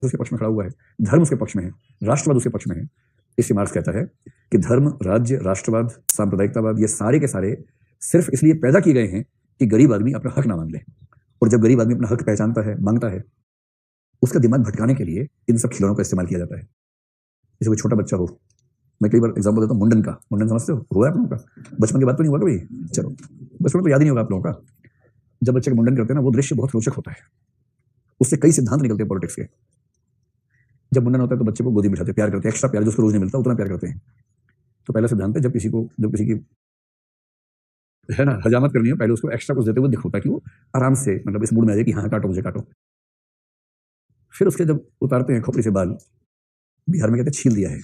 उसके पक्ष में खड़ा हुआ है, धर्म उसके पक्ष में है, राष्ट्रवाद उसके पक्ष में है। इसलिए मार्क्स कहता है कि धर्म, राज्य, राष्ट्रवाद, सांप्रदायिकतावाद ये सारे के सारे सिर्फ इसलिए पैदा किए गए हैं कि गरीब आदमी अपना हक ना मांग ले। और जब गरीब आदमी अपना हक पहचानता है, मांगता है, उसका दिमाग भटकाने के लिए इन सब खिलौनों का इस्तेमाल किया जाता है। जैसे कोई छोटा बच्चा हो, मैं कई बार एग्जाम्पल देता हूँ मुंडन का। मुंडन समझते हो? हुआ है आप लोगों का? बचपन की बात तो नहीं हुआ कभी? चलो, बचपन में तो याद ही नहीं होगा आप लोगों का। जब बच्चे का मुंडन करते हैं ना, वो दृश्य बहुत रोचक होता है। उससे कई सिद्धांत निकलते हैं पॉलिटिक्स के। जब मुंडन होता है तो बच्चे को गोदी में बिठाते, प्यार करते हैं, एक्स्ट्रा प्यार जो उसको रोज नहीं मिलता उतना प्यार करते हैं। तो पहला सिद्धांत है, जब किसी की है ना हजामत करनी है, पहले उसको एक्स्ट्रा कुछ देते हुए दिखो ताकि वो आराम से मतलब इस मूड में आ जाए कि हाँ काटो मुझे काटो। फिर उसके जब उतारते हैं खोपड़ी से बाल, बिहार में कहते हैं छील दिया है।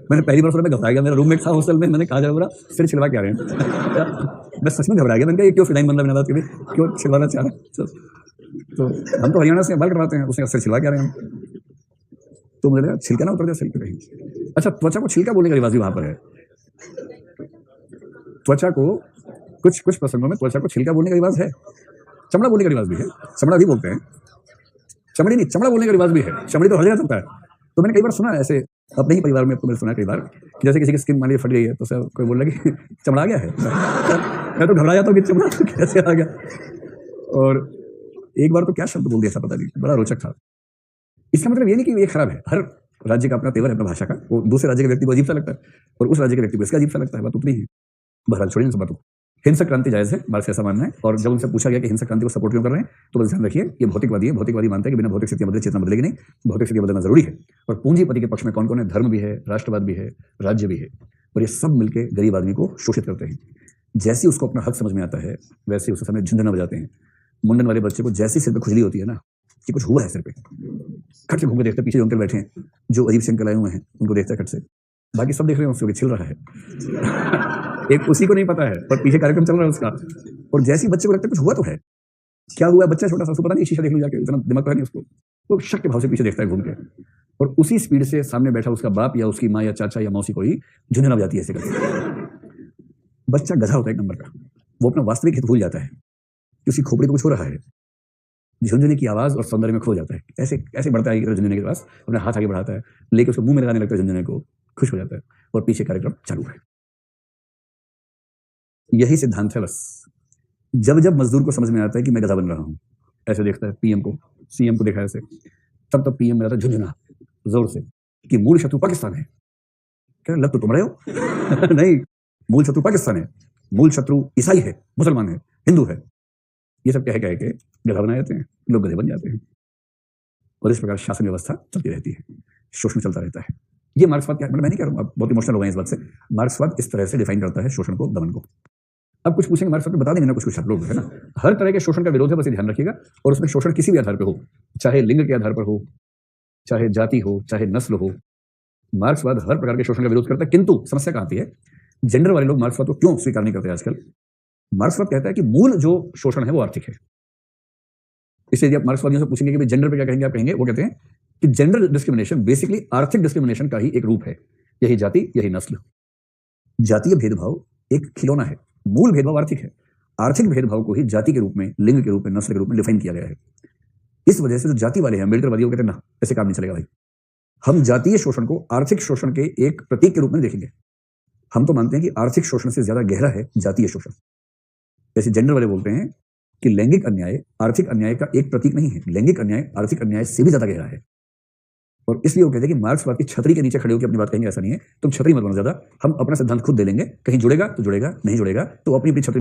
मैंने पहली बार सुना, मैं घबरा गया। मेरा रूममेट था हॉस्टल में, मैंने कहा जरा बोला सिर छिलवा के आ रहे हैं। मैं सच में घबरा गया। मैंने कहा ये क्यों फिलाइन बन रहा है बिना बात के, क्यों छिलवाना चाह रहा है? तो हम तो हरियाणा से बाल कटवाते हैं, उसने सिर छिलवा के आ रहे हैं। तो मुझे लगा छिलका ना उतर जाए सिर पे कहीं। अच्छा, त्वचा को छिलका बोलने का रिवाज भी वहां पर है। त्वचा को कुछ प्रसंगों में त्वचा को छिलका बोलने का रिवाज है, चमड़ा बोलने का रिवाज भी है। चमड़ा भी बोलते हैं, चमड़ी नहीं, चमड़ा बोलने का रिवाज भी है। चमड़ी तो हर जगह चलता है। तो मैंने कई बार सुना ऐसे अपने ही परिवार में, आपको मैंने सुना कई बार कि जैसे किसी की स्किन मान लीजिए फट गई है तो सर कोई बोल रहा कि चमड़ा आ गया है। मैं तो घबरा जाता हूँ कि चमड़ा तो कैसे आ गया। और एक बार तो क्या शब्द बोल दिया था पता नहीं, बड़ा रोचक था। इसका मतलब ये नहीं कि ये खराब है। हर राज्य का अपना तेवर है, अपना भाषा का। वो दूसरे राज्य के व्यक्ति को अजीब सा लगता है और उस राज्य के व्यक्ति को इसका अजीब सा लगता है। बात उतनी ही। बहरहाल छोड़िए सब बातों। हिंसक क्रांति जायज है, मार्क्स ऐसा मानना है। और जब उनसे पूछा गया कि हिंसक क्रांति को सपोर्ट क्यों कर रहे हैं, तो बस ध्यान रखिए ये भौतिकवादी है। भौतिकवादी मानते हैं कि बिना भौतिक स्थितियां बदले चेतना बदलेगी नहीं, भौतिक स्थितियां बदलना जरूरी है। और पूंजीपति के पक्ष में कौन कौन है? धर्म भी है, राष्ट्रवाद भी है, राज्य भी है। और ये सब मिलकर गरीब आदमी को शोषित करते हैं। जैसे उसको अपना हक समझ में आता है वैसे उसके सामने झुंझुना बजाते हैं। मुंडन वाले बच्चे को जैसी सिर पे खुजली होती है ना कि कुछ हुआ है सिर पे, खट से घूम के देखते, पीछे जो अंकल बैठे हैं, जो अजीब से अंकल आए हुए हैं, उनको देखते हैं खट से। बाकी सब देख रहे हैं उसको छिल रहा है। एक उसी को नहीं पता है पर पीछे कार्यक्रम चल रहा है उसका। और जैसी बच्चे को लगता है कुछ हुआ तो है, क्या हुआ? बच्चा छोटा सा, उसको पता नहीं, शीशा देख लो जाके, इतना दिमाग तो है नहीं उसको। तो शक के भाव से पीछे देखता है घूम के, और उसी स्पीड से सामने बैठा उसका बाप या उसकी माँ या चाचा या मौसी को ही झुंझुना बजाती है ऐसे करके। बच्चा गधा होता है एक नंबर का। वो अपना वास्तविक हित भूल जाता है कि उसकी खोपड़ी को कुछ हो रहा है। झुंझुने की आवाज और सौंदर्य में खो जाता है। ऐसे ऐसे बढ़ता है झुंझुने के पास, अपना हाथ आगे बढ़ाता है, लेके उसको मुंह में लगाने लगता है झुंझुने को, खुश हो जाता है और पीछे कार्यक्रम चालू है। यही सिद्धांत है बस। जब जब मजदूर को समझ में आता है कि मैं गधा बन रहा हूं, ऐसे देखता है पीएम को, सीएम को देखा ऐसे, तब पीएम में आता है झुंझुना जोर से कि मूल शत्रु पाकिस्तान है। क्या लग तो तुम रहे हो? नहीं, मूल शत्रु पाकिस्तान है, मूल शत्रु ईसाई है, मुसलमान है, हिंदू है। ये सब कह के गधा बनाए जाते हैं, लोग गधे बन जाते हैं। और इस प्रकार शासन व्यवस्था चलती रहती है, शोषण चलता रहता है। ये मार्क्सवाद क्या, मतलब मैं नहीं कह रहा हूँ, आप बहुत इमोशनल हो गए इस बात से। मार्क्सवाद इस तरह से डिफाइन करता है शोषण को, दमन को। अब कुछ पूछेंगे मार्क्सवाद बता देंगे ना कुछ आप लोग, है ना। हर तरह के शोषण का विरोध है, बस ये ध्यान रखिएगा। और उसमें शोषण किसी भी आधार पर हो, चाहे लिंग के आधार पर हो, चाहे जाति हो, चाहे नस्ल हो, मार्क्सवाद हर प्रकार के शोषण का विरोध करता है। किंतु समस्या कहाँ आती है, जेंडर वाले लोग मार्क्सवाद को क्यों स्वीकार नहीं करते आजकल। मार्क्सवाद कहता है कि मूल जो शोषण है वो आर्थिक है। इसलिए यदि आप मार्क्सवादियों से पूछेंगे कि भाई जेंडर पे क्या कहेंगे, आप कहेंगे, वो कहते हैं कि जेंडर डिस्क्रिमिनेशन बेसिकली आर्थिक डिस्क्रिमिनेशन का ही एक रूप है। यही जाति, यही नस्ल। जातीय भेदभाव एक खिलौना है, मूल भेदभाव आर्थिक है। आर्थिक भेदभाव को ही जाति के रूप में, लिंग के रूप में, नस्ल के रूप में डिफाइन किया गया है। इस वजह से जो जाति वाले हैं, अम्बेडकरवादियों कहते हैं ना ऐसे काम नहीं चलेगा भाई, हम जातीय शोषण को आर्थिक शोषण के एक प्रतीक के रूप में देखेंगे। हम तो मानते हैं कि आर्थिक शोषण से ज्यादा गहरा है जातीय शोषण। जैसे जेंडर वाले बोलते हैं कि लैंगिक अन्याय आर्थिक अन्याय का एक प्रतीक नहीं है, लैंगिक अन्याय आर्थिक अन्याय से भी ज्यादा गहरा है। और इसलिए वो कहते हैं कि मार्क्सवाद की छतरी के नीचे खड़े होकर अपनी बात कहेंगे ऐसा नहीं है, तुम छतरी मत बनो ज्यादा, हम अपना सिद्धांत खुद दे लेंगे, कहीं जुड़ेगा तो जुड़ेगा, नहीं जुड़ेगा तो अपनी छतरी